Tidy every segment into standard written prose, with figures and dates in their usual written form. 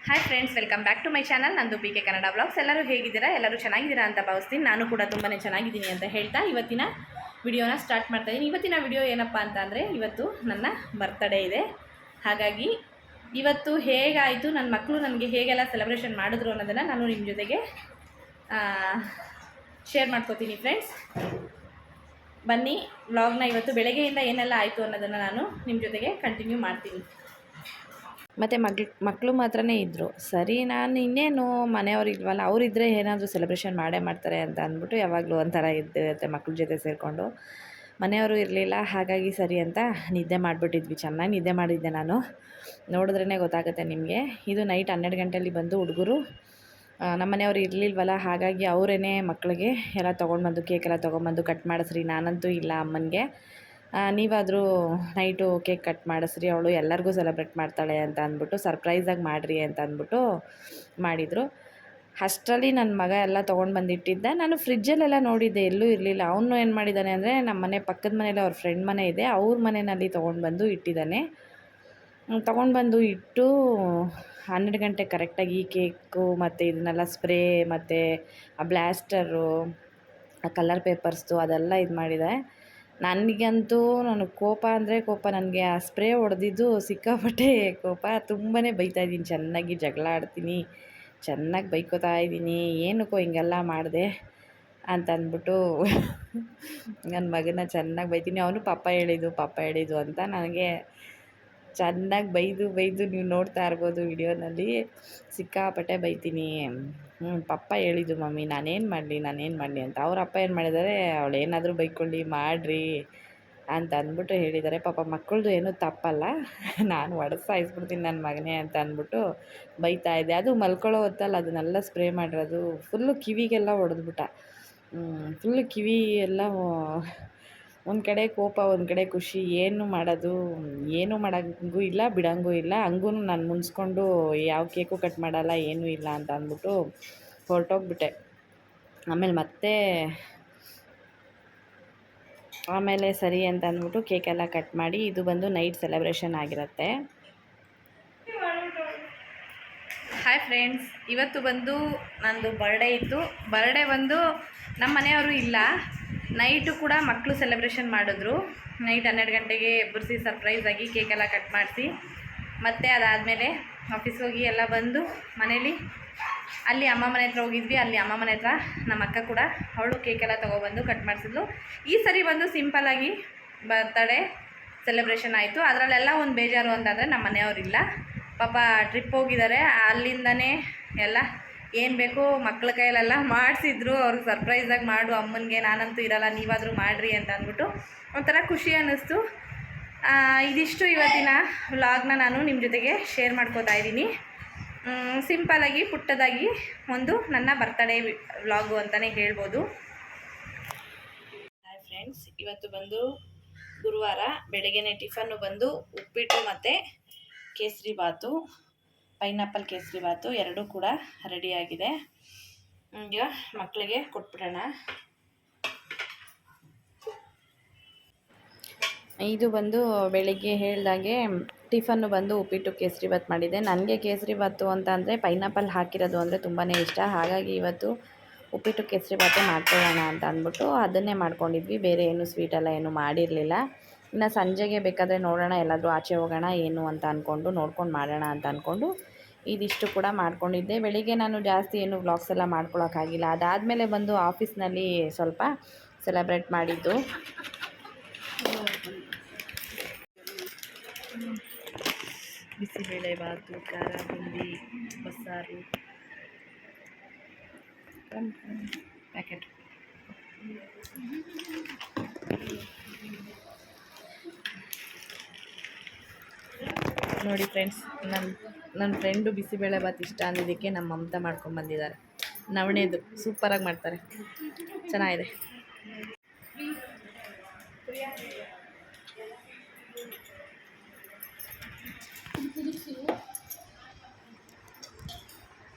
Hi friends, welcome back to my channel. ನಂದು P K Kannada blogs. ಎಲ್ಲರೂ ಹೇಗಿದ್ದೀರಾ? ಎಲ್ಲರೂ ಚೆನ್ನಾಗಿದ್ದೀರಾ ಅಂತ ಭಾವಿಸ್ತೀನಿ. ನಾನು ಕೂಡ ತುಂಬಾ ಚೆನ್ನಾಗಿದ್ದೀನಿ ಅಂತ ಹೇಳ್ತಾ ಇವತ್ತಿನ ವಿಡಿಯೋನ ಸ್ಟಾರ್ಟ್ ಮಾಡ್ತಾಯಿದ್ದೀನಿ. ಇವತ್ತಿನ ವಿಡಿಯೋ ಏನಪ್ಪ ಅಂತ ಅಂದರೆ, ಇವತ್ತು ನನ್ನ ಬರ್ತ್ಡೇ ಇದೆ. ಹಾಗಾಗಿ ಇವತ್ತು ಹೇಗಾಯಿತು, ನನ್ನ ಮಕ್ಕಳು ನನಗೆ ಹೇಗೆಲ್ಲ ಸೆಲೆಬ್ರೇಷನ್ ಮಾಡಿದ್ರು ಅನ್ನೋದನ್ನು ನಾನು ನಿಮ್ಮ ಜೊತೆಗೆ ಶೇರ್ ಮಾಡ್ಕೋತೀನಿ ಫ್ರೆಂಡ್ಸ್. ಬನ್ನಿ, ವ್ಲಾಗ್ನ ಇವತ್ತು ಬೆಳಗ್ಗೆಯಿಂದ ಏನೆಲ್ಲ ಆಯಿತು ಅನ್ನೋದನ್ನು ನಾನು ನಿಮ್ಮ ಜೊತೆಗೆ ಕಂಟಿನ್ಯೂ ಮಾಡ್ತೀನಿ. ಮತ್ತು ಮಕ್ಕಳು ಮಾತ್ರನೇ ಇದ್ದರು. ಸರಿ, ನಾನು ಇನ್ನೇನು ಮನೆಯವ್ರು ಇಲ್ವಲ್ಲ, ಅವರಿದ್ದರೆ ಏನಾದರೂ ಸೆಲೆಬ್ರೇಷನ್ ಮಾಡೇ ಮಾಡ್ತಾರೆ ಅಂತ ಅಂದ್ಬಿಟ್ಟು ಯಾವಾಗಲೂ ಒಂಥರ ಇದ್ದಿರುತ್ತೆ ಮಕ್ಳ ಜೊತೆ ಸೇರಿಕೊಂಡು. ಮನೆಯವರು ಇರಲಿಲ್ಲ, ಹಾಗಾಗಿ ಸರಿ ಅಂತ ನಿದ್ದೆ ಮಾಡಿಬಿಟ್ಟಿದ್ವಿ. ಚೆನ್ನಾಗಿ ನಿದ್ದೆ ಮಾಡಿದ್ದೆ ನಾನು. ನೋಡಿದ್ರೇ ಗೊತ್ತಾಗುತ್ತೆ ನಿಮಗೆ. ಇದು ನೈಟ್ 12 ಗಂಟೆಯಲ್ಲಿ ಬಂದು ಹುಡುಗರು, ನಮ್ಮ ಮನೆಯವರು ಇರಲಿಲ್ವಲ್ಲ, ಹಾಗಾಗಿ ಅವರೇ ಮಕ್ಕಳಿಗೆ ಎಲ್ಲ ತೊಗೊಂಡ್ಬಂದು ಕೇಕೆಲ್ಲ ತೊಗೊಂಬಂದು ಕಟ್ ಮಾಡಿಸ್ರಿ. ನಾನಂತೂ ಇಲ್ಲ, ಅಮ್ಮನಿಗೆ ನೀವಾದರೂ ನೈಟು ಕೇಕ್ ಕಟ್ ಮಾಡಿಸ್ರಿ, ಅವಳು ಎಲ್ಲರಿಗೂ ಸೆಲೆಬ್ರೇಟ್ ಮಾಡ್ತಾಳೆ ಅಂತ ಅಂದ್ಬಿಟ್ಟು ಸರ್ಪ್ರೈಸಾಗಿ ಮಾಡಿರಿ ಅಂತ ಅಂದ್ಬಿಟ್ಟು ಮಾಡಿದರು. ಅಷ್ಟರಲ್ಲಿ ನನ್ನ ಮಗ ಎಲ್ಲ ತೊಗೊಂಡು ಬಂದಿಟ್ಟಿದ್ದ. ನಾನು ಫ್ರಿಜ್ಜಲ್ಲೆಲ್ಲ ನೋಡಿದ್ದೆ, ಎಲ್ಲೂ ಇರಲಿಲ್ಲ. ಅವನು ಏನು ಮಾಡಿದ್ದಾನೆ ಅಂದರೆ, ನಮ್ಮ ಮನೆ ಪಕ್ಕದ ಮನೇಲಿ ಅವ್ರ ಫ್ರೆಂಡ್ ಮನೆ ಇದೆ, ಅವ್ರ ಮನೆಯಲ್ಲಿ ತೊಗೊಂಡು ಬಂದು ಇಟ್ಟಿದ್ದಾನೆ. ತೊಗೊಂಡು ಬಂದು ಇಟ್ಟು 12 ಗಂಟೆ ಕರೆಕ್ಟಾಗಿ ಕೇಕು ಮತ್ತು ಇದನ್ನೆಲ್ಲ ಸ್ಪ್ರೇ ಮತ್ತು ಆ ಬ್ಲಾಸ್ಟರು, ಆ ಕಲರ್ ಪೇಪರ್ಸ್ದು ಅದೆಲ್ಲ ಇದು ಮಾಡಿದೆ. ನನಗಂತೂ ಕೋಪ ಅಂದರೆ ಕೋಪ. ನನಗೆ ಆ ಸ್ಪ್ರೇ ಹೊಡೆದಿದ್ದು ಸಿಕ್ಕಾಪಟ್ಟೆ ಕೋಪ. ತುಂಬಾ ಬೈತಾಯಿದ್ದೀನಿ, ಚೆನ್ನಾಗಿ ಜಗಳ ಆಡ್ತೀನಿ, ಚೆನ್ನಾಗಿ ಬೈಕೋತಾ ಇದ್ದೀನಿ. ಏನಕ್ಕೋ ಹಿಂಗೆಲ್ಲ ಮಾಡಿದೆ ಅಂತ ಅಂದ್ಬಿಟ್ಟು ನನ್ನ ಮಗನ ಚೆನ್ನಾಗಿ ಬೈತೀನಿ. ಅವನು ಪಾಪ ಹೇಳಿದ್ದು ಅಂತ ನನಗೆ ಚೆನ್ನಾಗಿ ಬೈದು ನೀವು ನೋಡ್ತಾ ಇರ್ಬೋದು ವಿಡಿಯೋನಲ್ಲಿ. ಸಿಕ್ಕಾಪಟ್ಟೆ ಬೈತೀನಿ. ಪಪ್ಪ ಹೇಳಿದ್ದು ಮಮ್ಮಿ, ನಾನೇನು ಮಾಡಲಿ ಅಂತ. ಅವ್ರ ಅಪ್ಪ ಏನು ಮಾಡಿದ್ದಾರೆ, ಅವಳೇನಾದರೂ ಬೈಕೊಳ್ಳಿ ಮಾಡಿರಿ ಅಂತ ಅಂದ್ಬಿಟ್ಟು ಹೇಳಿದ್ದಾರೆ. ಪಾಪ ಮಕ್ಕಳದು ಏನೂ ತಪ್ಪಲ್ಲ, ನಾನು ಹೊಡೆದು ಸಾಯಿಸ್ಬಿಡ್ತೀನಿ ನನ್ನ ಮಗನೇ ಅಂತ ಅಂದ್ಬಿಟ್ಟು ಬೈತಾ ಇದ್ದೆ. ಅದು ಮಲ್ಕೊಳ್ಳೋ ಹೊತ್ತಲ್ಲಿ ಅದನ್ನೆಲ್ಲ ಸ್ಪ್ರೇ ಮಾಡಿರೋದು ಫುಲ್ಲು ಕಿವಿಗೆಲ್ಲ ಹೊಡೆದ್ಬಿಟ್ಟ. ಫುಲ್ಲು ಕಿವಿ ಎಲ್ಲ ಒಂದು ಕಡೆ ಕೋಪ, ಒಂದು ಕಡೆ ಖುಷಿ. ಏನು ಮಾಡೋದು, ಏನೂ ಮಾಡೋಂಗೂ ಇಲ್ಲ, ಬಿಡೋಂಗೂ ಇಲ್ಲ. ಹಂಗೂ ನಾನು ಮುನ್ಸ್ಕೊಂಡು ಯಾವ ಕೇಕು ಕಟ್ ಮಾಡಲ್ಲ, ಏನೂ ಇಲ್ಲ ಅಂತ ಅಂದ್ಬಿಟ್ಟು ಹೊರಟೋಗ್ಬಿಟ್ಟೆ. ಆಮೇಲೆ ಸರಿ ಅಂತ ಅಂದ್ಬಿಟ್ಟು ಕೇಕೆಲ್ಲ ಕಟ್ ಮಾಡಿ, ಇದು ಬಂದು ನೈಟ್ ಸೆಲೆಬ್ರೇಷನ್ ಆಗಿರುತ್ತೆ. ಹಾಯ್ ಫ್ರೆಂಡ್ಸ್, ಇವತ್ತು ಬಂದು ನಂದು ಬರ್ಡೇ ಇತ್ತು. ಬರ್ಡೇ ಬಂದು ನಮ್ಮ ಮನೆಯವರು ಇಲ್ಲ, ನೈಟು ಕೂಡ ಮಕ್ಕಳು ಸೆಲೆಬ್ರೇಷನ್ ಮಾಡಿದ್ರು. ನೈಟ್ 12 ಗಂಟೆಗೆ ಎಬ್ಬರಿಸಿ ಸರ್ಪ್ರೈಸಾಗಿ ಕೇಕೆಲ್ಲ ಕಟ್ ಮಾಡಿಸಿ, ಮತ್ತು ಅದಾದಮೇಲೆ ಆಫೀಸ್ ಹೋಗಿ ಎಲ್ಲ ಬಂದು ಮನೇಲಿ ಅಲ್ಲಿ ಅಮ್ಮ ಮನೆ ಹತ್ರ ಹೋಗಿದ್ವಿ. ಅಲ್ಲಿ ಅಮ್ಮ ಮನೆ ಹತ್ರ ನಮ್ಮ ಅಕ್ಕ ಕೂಡ ಅವಳು ಕೇಕೆಲ್ಲ ತೊಗೊಬಂದು ಕಟ್ ಮಾಡಿಸಿದ್ಲು. ಈ ಸರಿ ಬಂದು ಸಿಂಪಲ್ಲಾಗಿ ಬರ್ತ್ಡೇ ಸೆಲೆಬ್ರೇಷನ್ ಆಯಿತು. ಅದರಲ್ಲೆಲ್ಲ ಒಂದು ಬೇಜಾರು ಅಂತಂದರೆ ನಮ್ಮ ಮನೆಯವರಿಲ್ಲ, ಪಾಪ ಟ್ರಿಪ್ ಹೋಗಿದ್ದಾರೆ. ಅಲ್ಲಿಂದನೇ ಎಲ್ಲ ಏನು ಬೇಕೋ ಮಕ್ಕಳ ಕೈಯಲ್ಲೆಲ್ಲ ಮಾಡಿಸಿದ್ರು. ಅವ್ರಿಗೆ ಸರ್ಪ್ರೈಸಾಗಿ ಮಾಡು ಅಮ್ಮನಿಗೆ, ನಾನಂತೂ ಇರಲ್ಲ, ನೀವಾದರೂ ಮಾಡಿರಿ ಅಂತ ಅಂದ್ಬಿಟ್ಟು ಒಂಥರ ಖುಷಿ ಅನ್ನಿಸ್ತು. ಇದಿಷ್ಟು ಇವತ್ತಿನ ವ್ಲಾಗ್ನ ನಾನು ನಿಮ್ಮ ಜೊತೆಗೆ ಶೇರ್ ಮಾಡ್ಕೋತಾ ಇದ್ದೀನಿ. ಸಿಂಪಲ್ಲಾಗಿ ಪುಟ್ಟದಾಗಿ ಒಂದು ನನ್ನ ಬರ್ತ್ಡೇ ವ್ಲಾಗು ಅಂತಲೇ ಹೇಳ್ಬೋದು. ಹಾಯ್ ಫ್ರೆಂಡ್ಸ್, ಇವತ್ತು ಬಂದು ಗುರುವಾರ. ಬೆಳಗ್ಗೆನೇ ಟಿಫನ್ನು ಬಂದು ಉಪ್ಪಿಟ್ಟು ಮತ್ತು ಕೇಸರಿ ಬಾತು, ಪೈನಾಪಲ್ ಕೇಸರಿ ಬಾತು ಎರಡೂ ಕೂಡ ರೆಡಿಯಾಗಿದೆ. ಈಗ ಮಕ್ಕಳಿಗೆ ಕೊಟ್ಬಿಡೋಣ. ಇದು ಬಂದು ಬೆಳಗ್ಗೆ ಹೇಳ್ದಾಗೆ ಟಿಫನ್ನು ಬಂದು ಉಪ್ಪಿಟ್ಟು ಕೇಸರಿ ಬಾತ್ ಮಾಡಿದೆ. ನನಗೆ ಕೇಸರಿ ಬಾತು ಅಂತ ಅಂದರೆ ಪೈನಾಪಲ್ ಹಾಕಿರೋದು ಅಂದರೆ ತುಂಬಾ ಇಷ್ಟ. ಹಾಗಾಗಿ ಇವತ್ತು ಉಪ್ಪಿಟ್ಟು ಕೇಸರಿ ಬಾತೆ ಮಾಡ್ಕೊಳ್ಳೋಣ ಅಂತ ಅಂದ್ಬಿಟ್ಟು ಅದನ್ನೇ ಮಾಡ್ಕೊಂಡಿದ್ವಿ. ಬೇರೆ ಏನು ಸ್ವೀಟೆಲ್ಲ ಏನು ಮಾಡಿರಲಿಲ್ಲ. ಇನ್ನು ಸಂಜೆಗೆ ಬೇಕಾದರೆ ನೋಡೋಣ, ಎಲ್ಲಾದರೂ ಆಚೆ ಹೋಗೋಣ ಏನು ಅಂತ ಅಂದ್ಕೊಂಡು ನೋಡ್ಕೊಂಡು ಮಾಡೋಣ ಅಂತ ಅಂದ್ಕೊಂಡು ಇದಿಷ್ಟು ಕೂಡ ಮಾಡ್ಕೊಂಡಿದ್ದೆ. ಬೆಳಿಗ್ಗೆ ನಾನು ಜಾಸ್ತಿ ಏನು ವ್ಲಾಗ್ಸ್ ಎಲ್ಲ ಮಾಡ್ಕೊಳಕ್ಕಾಗಿಲ್ಲ. ಅದಾದಮೇಲೆ ಬಂದು ಆಫೀಸ್ನಲ್ಲಿ ಸ್ವಲ್ಪ ಸೆಲೆಬ್ರೇಟ್ ಮಾಡಿದ್ದು. ಬಿಸಿಬೇಳೆ ಬಾತು, ಖಾರ ಬುಂದಿ, ಬಸ್ಸಾರು, ಪ್ಯಾಕೆಟ್. ನೋಡಿ ಫ್ರೆಂಡ್ಸ್, ನನ್ನ ಫ್ರೆಂಡು ಬಿಸಿಬೇಳೆ ಬಾತ್ ಇಷ್ಟ ಅಂದಿದ್ದಕ್ಕೆ ನಮ್ಮ ಮಮತಾ ಮಾಡ್ಕೊಂಡ್ಬಂದಿದ್ದಾರೆ. ನವಣೆದು ಸೂಪರಾಗಿ ಮಾಡ್ತಾರೆ, ಚೆನ್ನಾಗಿದೆ.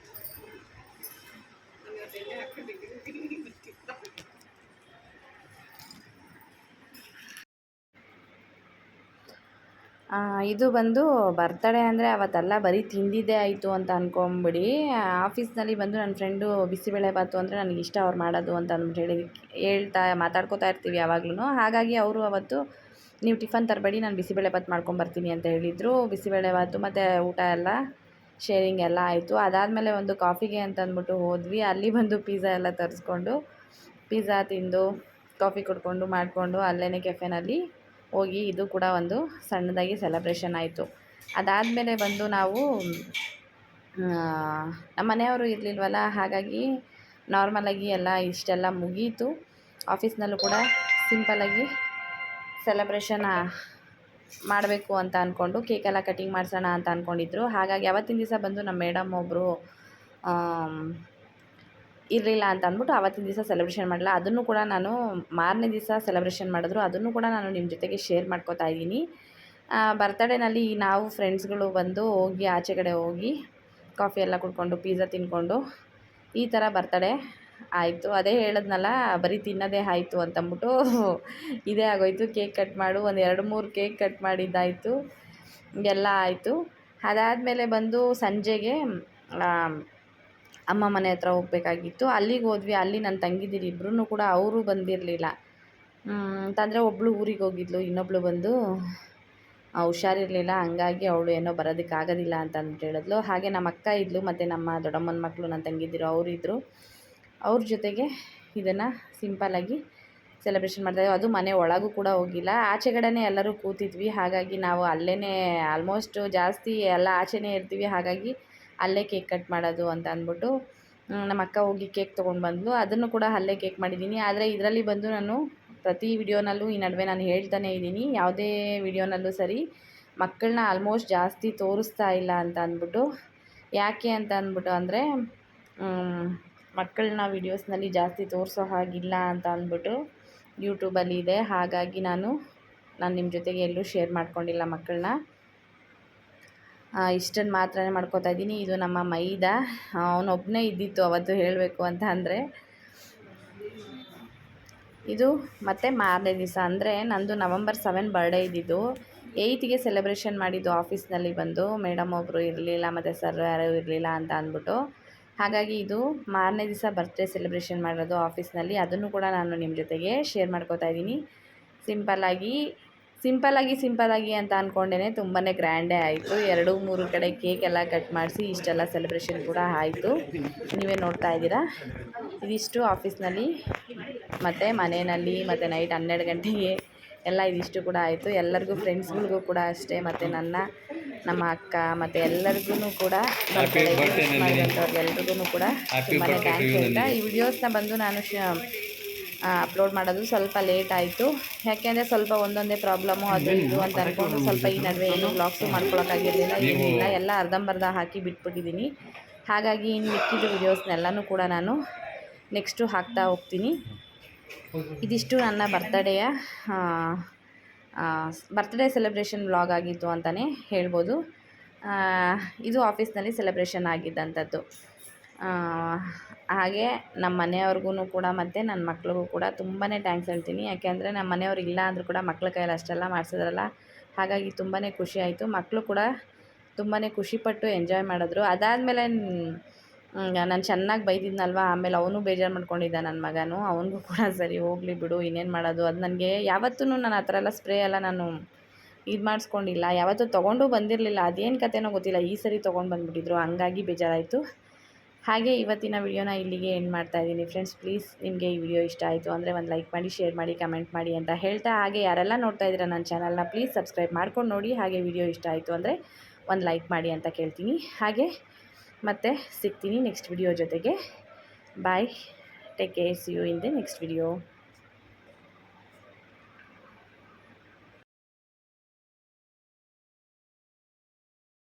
ಇದು ಬಂದು ಬರ್ತಡೇ ಅಂದರೆ ಅವತ್ತೆಲ್ಲ ಬರೀ ತಿಂದಿದ್ದೇ ಆಯಿತು ಅಂತ ಅಂದ್ಕೊಂಬಿಡಿ. ಆಫೀಸ್ನಲ್ಲಿ ಬಂದು ನನ್ನ ಫ್ರೆಂಡು ಬಿಸಿಬೇಳೆಬಾತು ಅಂದರೆ ನನಗೆ ಇಷ್ಟ ಅವ್ರು ಮಾಡೋದು ಅಂತ ಅಂದ್ಬಿಟ್ಟು ಹೇಳ್ತಾ ಮಾತಾಡ್ಕೋತಾ ಇರ್ತೀವಿ ಯಾವಾಗ್ಲೂ. ಹಾಗಾಗಿ ಅವರು ಅವತ್ತು ನೀವು ಟಿಫನ್ ತರಬೇಡಿ, ನಾನು ಬಿಸಿಬೇಳೆಬಾತು ಮಾಡ್ಕೊಂಬರ್ತೀನಿ ಅಂತ ಹೇಳಿದರು. ಬಿಸಿಬೇಳೆಬಾತು ಮತ್ತು ಊಟ ಎಲ್ಲ ಶೇರಿಂಗ್ ಎಲ್ಲ ಆಯಿತು. ಅದಾದಮೇಲೆ ಒಂದು ಕಾಫಿಗೆ ಅಂತ ಅಂದ್ಬಿಟ್ಟು ಹೋದ್ವಿ. ಅಲ್ಲಿ ಬಂದು ಪಿಜ್ಜಾ ಎಲ್ಲ ತರಿಸ್ಕೊಂಡು ಪಿಜ್ಜಾ ತಿಂದು ಕಾಫಿ ಕುಡ್ಕೊಂಡು ಮಾಡಿಕೊಂಡು ಅಲ್ಲೇ ಕೆಫೆನಲ್ಲಿ ಹೋಗಿ ಇದು ಕೂಡ ಒಂದು ಸಣ್ಣದಾಗಿ ಸೆಲೆಬ್ರೇಷನ್ ಆಯಿತು. ಅದಾದಮೇಲೆ ಬಂದು ನಾವು ನಮ್ಮ ಮನೆಯವರು ಇರಲಿಲ್ವಲ್ಲ, ಹಾಗಾಗಿ ನಾರ್ಮಲಾಗಿ ಎಲ್ಲ ಇಷ್ಟೆಲ್ಲ ಮುಗೀತು. ಆಫೀಸ್ನಲ್ಲೂ ಕೂಡ ಸಿಂಪಲ್ಲಾಗಿ ಸೆಲೆಬ್ರೇಷನ್ ಮಾಡಬೇಕು ಅಂತ ಅಂದ್ಕೊಂಡು ಕೇಕೆಲ್ಲ ಕಟಿಂಗ್ ಮಾಡಿಸೋಣ ಅಂತ ಅಂದ್ಕೊಂಡಿದ್ರು. ಹಾಗಾಗಿ ಅವತ್ತಿನ ದಿವಸ ಬಂದು ನಮ್ಮ ಮೇಡಮ್ ಒಬ್ಬರು ಇರಲಿಲ್ಲ ಅಂತ ಅಂದ್ಬಿಟ್ಟು ಆವತ್ತಿನ ದಿವಸ ಸೆಲೆಬ್ರೇಷನ್ ಮಾಡಲ್ಲ. ಅದನ್ನು ಕೂಡ ನಾನು ಮಾರನೇ ದಿವಸ ಸೆಲೆಬ್ರೇಷನ್ ಮಾಡಿದ್ರು, ಅದನ್ನು ಕೂಡ ನಾನು ನಿಮ್ಮ ಜೊತೆಗೆ ಶೇರ್ ಮಾಡ್ಕೋತಾ ಇದ್ದೀನಿ. ಬರ್ತಡೇನಲ್ಲಿ ನಾವು ಫ್ರೆಂಡ್ಸ್ಗಳು ಬಂದು ಹೋಗಿ ಆಚೆ ಕಡೆ ಹೋಗಿ ಕಾಫಿ ಎಲ್ಲ ಕುಡ್ಕೊಂಡು ಪಿಜ್ಜಾ ತಿಂದ್ಕೊಂಡು ಈ ಥರ ಬರ್ತಡೇ ಆಯಿತು. ಅದೇ ಹೇಳಿದ್ನಲ್ಲ, ಬರೀ ತಿನ್ನೋದೇ ಆಯಿತು ಅಂತಂದ್ಬಿಟ್ಟು ಇದೇ ಆಗೋಯ್ತು. ಕೇಕ್ ಕಟ್ ಮಾಡು, ಒಂದು 2-3 ಕೇಕ್ ಕಟ್ ಮಾಡಿದ್ದಾಯಿತು, ಎಲ್ಲ ಆಯಿತು. ಅದಾದಮೇಲೆ ಬಂದು ಸಂಜೆಗೆ ಅಮ್ಮ ಮನೆ ಹತ್ರ ಹೋಗಬೇಕಾಗಿತ್ತು. ಅಲ್ಲಿಗೆ ಹೋದ್ವಿ. ಅಲ್ಲಿ ನನ್ನ ತಂಗಿದಿರು ಇಬ್ಬರೂ ಕೂಡ ಅವರು ಬಂದಿರಲಿಲ್ಲ ಅಂತಂದರೆ ಒಬ್ಬಳು ಊರಿಗೆ ಹೋಗಿದ್ಲು, ಇನ್ನೊಬ್ಳು ಬಂದು ಹುಷಾರಿರಲಿಲ್ಲ, ಹಂಗಾಗಿ ಅವಳು ಏನೋ ಬರೋದಕ್ಕಾಗೋದಿಲ್ಲ ಅಂತ ಅಂದ್ಬಿಟ್ಟು ಹೇಳಿದ್ಲು. ಹಾಗೆ ನಮ್ಮ ಅಕ್ಕ ಇದ್ಲು ಮತ್ತು ನಮ್ಮ ದೊಡ್ಡಮ್ಮನ ಮಕ್ಕಳು ನನ್ನ ತಂಗಿದ್ದಿರು ಅವರಿದ್ದರು. ಅವ್ರ ಜೊತೆಗೆ ಇದನ್ನು ಸಿಂಪಲ್ಲಾಗಿ ಸೆಲೆಬ್ರೇಷನ್ ಮಾಡ್ತಾಯಿದ್ವಿ. ಅದು ಮನೆ ಒಳಗೂ ಕೂಡ ಹೋಗಿಲ್ಲ, ಆಚೆಗಡೆನೇ ಎಲ್ಲರೂ ಕೂತಿದ್ವಿ. ಹಾಗಾಗಿ ನಾವು ಅಲ್ಲೇ ಆಲ್ಮೋಸ್ಟ್ ಜಾಸ್ತಿ ಎಲ್ಲ ಆಚೆನೇ ಇರ್ತೀವಿ. ಹಾಗಾಗಿ ಅಲ್ಲೇ ಕೇಕ್ ಕಟ್ ಮಾಡೋದು ಅಂತ ಅಂದ್ಬಿಟ್ಟು ನಮ್ಮ ಅಕ್ಕ ಹೋಗಿ ಕೇಕ್ ತೊಗೊಂಡು ಬಂದಳು. ಅದನ್ನು ಕೂಡ ಅಲ್ಲೇ ಕೇಕ್ ಮಾಡಿದ್ದೀನಿ. ಆದರೆ ಇದರಲ್ಲಿ ಬಂದು ನಾನು ಪ್ರತಿ ವಿಡಿಯೋನಲ್ಲೂ ಈ ನಡುವೆ ನಾನು ಹೇಳ್ತಾನೇ ಇದ್ದೀನಿ, ಯಾವುದೇ ವಿಡಿಯೋನಲ್ಲೂ ಸರಿ ಮಕ್ಕಳನ್ನ ಆಲ್ಮೋಸ್ಟ್ ಜಾಸ್ತಿ ತೋರಿಸ್ತಾ ಇಲ್ಲ ಅಂತ ಅಂದ್ಬಿಟ್ಟು. ಯಾಕೆ ಅಂತ ಅಂದ್ಬಿಟ್ಟು ಅಂದರೆ ಮಕ್ಕಳನ್ನ ವೀಡಿಯೋಸ್ನಲ್ಲಿ ಜಾಸ್ತಿ ತೋರಿಸೋ ಹಾಗಿಲ್ಲ ಅಂತ ಅಂದ್ಬಿಟ್ಟು ಯೂಟ್ಯೂಬಲ್ಲಿ ಇದೆ. ಹಾಗಾಗಿ ನಾನು ನಿಮ್ಮ ಜೊತೆಗೆ ಎಲ್ಲೂ ಶೇರ್ ಮಾಡ್ಕೊಂಡಿಲ್ಲ ಮಕ್ಕಳನ್ನ. ಇಷ್ಟನ್ನು ಮಾತ್ರನೇ ಮಾಡ್ಕೋತಾ ಇದ್ದೀನಿ. ಇದು ನಮ್ಮ ಮೈದಾ, ಅವನೊಬ್ಬನೇ ಇದ್ದಿತ್ತು ಅವತ್ತು ಹೇಳಬೇಕು ಅಂತ ಅಂದರೆ. ಇದು ಮತ್ತು ಮಾರನೇ ದಿವಸ ಅಂದರೆ ನಂದು ನವಂಬರ್ 7 ಬರ್ಡೇ ಇದ್ದಿದ್ದು. 8ಗೆ ಸೆಲೆಬ್ರೇಷನ್ ಮಾಡಿದ್ದು ಆಫೀಸ್ನಲ್ಲಿ ಬಂದು. ಮೇಡಮ್ ಒಬ್ಬರು ಇರಲಿಲ್ಲ ಮತ್ತು ಸರ್ ಯಾರೂ ಇರಲಿಲ್ಲ ಅಂತ ಅಂದ್ಬಿಟ್ಟು. ಹಾಗಾಗಿ ಇದು ಮಾರನೇ ದಿವಸ ಬರ್ತ್ಡೇ ಸೆಲೆಬ್ರೇಷನ್ ಮಾಡೋದು ಆಫೀಸ್ನಲ್ಲಿ. ಅದನ್ನು ಕೂಡ ನಾನು ನಿಮ್ಮ ಜೊತೆಗೆ ಶೇರ್ ಮಾಡ್ಕೋತಾ ಇದ್ದೀನಿ. ಸಿಂಪಲ್ಲಾಗಿ ಅಂತ ಅಂದ್ಕೊಂಡೇ ತುಂಬಾ ಗ್ರ್ಯಾಂಡೇ ಆಯಿತು. 2-3 ಕಡೆ ಕೇಕ್ ಎಲ್ಲ ಕಟ್ ಮಾಡಿಸಿ ಇಷ್ಟೆಲ್ಲ ಸೆಲೆಬ್ರೇಷನ್ ಕೂಡ ಆಯಿತು. ನೀವೇ ನೋಡ್ತಾ ಇದ್ದೀರಾ. ಇದಿಷ್ಟು ಆಫೀಸ್ನಲ್ಲಿ ಮತ್ತು ಮನೆಯಲ್ಲಿ ಮತ್ತು ನೈಟ್ 12 ಗಂಟೆಗೆ ಎಲ್ಲ ಇದಿಷ್ಟು ಕೂಡ ಆಯಿತು. ಎಲ್ಲರಿಗೂ ಫ್ರೆಂಡ್ಸ್ಗಳಿಗೂ ಕೂಡ ಅಷ್ಟೇ, ಮತ್ತು ನಮ್ಮ ಅಕ್ಕ ಮತ್ತು ಎಲ್ಲರಿಗೂ ಕೂಡ ಮಾಡಿದಂಥವ್ರಿಗೆಲ್ರಿಗೂ ಕೂಡ ತುಂಬಾ ಥ್ಯಾಂಕ್ಸ್ ಹೇಳ್ತಾ ಈ ವಿಡಿಯೋಸ್ನ ಬಂದು ನಾನು ಅಪ್ಲೋಡ್ ಮಾಡೋದು ಸ್ವಲ್ಪ ಲೇಟ್ ಆಯಿತು. ಯಾಕೆಂದರೆ ಸ್ವಲ್ಪ ಒಂದೊಂದೇ ಪ್ರಾಬ್ಲಮ್ಮು ಅದು ಇದು ಅಂತ ಅಂದ್ಕೊಂಡು ಸ್ವಲ್ಪ ಈ ನಡುವೆ ಏನು ವ್ಲಾಗ್ಸು ಮಾಡ್ಕೊಳಕ್ಕಾಗಿರಲಿಲ್ಲ, ಏನಿಲ್ಲ, ಎಲ್ಲ ಅರ್ಧಂಬರ್ಧ ಹಾಕಿ ಬಿಟ್ಬಿಟ್ಟಿದ್ದೀನಿ. ಹಾಗಾಗಿ ಇನ್ನು ಮಿಕ್ಕಿದ ವಿಡಿಯೋಸ್ನೆಲ್ಲನೂ ಕೂಡ ನಾನು ನೆಕ್ಸ್ಟು ಹಾಕ್ತಾ ಹೋಗ್ತೀನಿ. ಇದಿಷ್ಟು ನನ್ನ ಬರ್ತ್ಡೇ ಸೆಲೆಬ್ರೇಷನ್ ವ್ಲಾಗ್ ಆಗಿತ್ತು ಅಂತಲೇ ಹೇಳ್ಬೋದು. ಇದು ಆಫೀಸ್ನಲ್ಲಿ ಸೆಲೆಬ್ರೇಷನ್ ಆಗಿದ್ದಂಥದ್ದು. ಹಾಗೆ ನಮ್ಮ ಮನೆಯವ್ರಿಗೂ ಕೂಡ ಮತ್ತು ನನ್ನ ಮಕ್ಳಿಗೂ ಕೂಡ ತುಂಬಾ ಥ್ಯಾಂಕ್ಸ್ ಹೇಳ್ತೀನಿ. ಯಾಕೆಂದರೆ ನಮ್ಮ ಮನೆಯವ್ರು ಇಲ್ಲ ಅಂದರೂ ಕೂಡ ಮಕ್ಳ ಕೈಯಲ್ಲಿ ಅಷ್ಟೆಲ್ಲ ಮಾಡಿಸಿದ್ರಲ್ಲ, ಹಾಗಾಗಿ ತುಂಬಾ ಖುಷಿ ಆಯಿತು. ಮಕ್ಕಳು ಕೂಡ ತುಂಬಾ ಖುಷಿಪಟ್ಟು ಎಂಜಾಯ್ ಮಾಡಿದ್ರು. ಅದಾದಮೇಲೆ ನಾನು ಚೆನ್ನಾಗಿ ಬೈದಿದ್ನಲ್ವ, ಆಮೇಲೆ ಅವನು ಬೇಜಾರು ಮಾಡ್ಕೊಂಡಿದ್ದ ನನ್ನ ಮಗನೂ. ಅವನಿಗೂ ಕೂಡ ಸರಿ ಹೋಗಲಿ ಬಿಡು, ಇನ್ನೇನು ಮಾಡೋದು. ಅದು ನನಗೆ ಯಾವತ್ತೂ ನಾನು ಆ ಥರ ಎಲ್ಲ ಸ್ಪ್ರೇ ಎಲ್ಲ ನಾನು ಇದು ಮಾಡಿಸ್ಕೊಂಡಿಲ್ಲ, ಯಾವತ್ತೂ ತೊಗೊಂಡು ಬಂದಿರಲಿಲ್ಲ. ಅದೇನು ಕತೆನೋ ಗೊತ್ತಿಲ್ಲ, ಈ ಸರಿ ತೊಗೊಂಡು ಬಂದುಬಿಟ್ಟಿದ್ರು, ಹಂಗಾಗಿ ಬೇಜಾರಾಯಿತು. ಹಾಗೆ ಇವತ್ತಿನ ವಿಡಿಯೋನ ಇಲ್ಲಿಗೆ ಎಂಡ್ ಮಾಡ್ತಾ ಇದ್ದೀನಿ ಫ್ರೆಂಡ್ಸ್. ಪ್ಲೀಸ್ ನಿಮಗೆ ಈ ವಿಡಿಯೋ ಇಷ್ಟ ಆಯಿತು ಅಂದರೆ ಒಂದು ಲೈಕ್ ಮಾಡಿ, ಶೇರ್ ಮಾಡಿ, ಕಮೆಂಟ್ ಮಾಡಿ ಅಂತ ಹೇಳ್ತಾ, ಹಾಗೆ ಯಾರೆಲ್ಲ ನೋಡ್ತಾ ಇದ್ದೀರಾ ನನ್ನ ಚಾನಲ್ನ ಪ್ಲೀಸ್ ಸಬ್ಸ್ಕ್ರೈಬ್ ಮಾಡ್ಕೊಂಡು ನೋಡಿ. ಹಾಗೆ ವಿಡಿಯೋ ಇಷ್ಟ ಆಯಿತು ಅಂದರೆ ಒಂದು ಲೈಕ್ ಮಾಡಿ ಅಂತ ಕೇಳ್ತೀನಿ. ಹಾಗೆ ಮತ್ತೆ ಸಿಗ್ತೀನಿ ನೆಕ್ಸ್ಟ್ ವಿಡಿಯೋ ಜೊತೆಗೆ. Bye, take care, see you in the next video.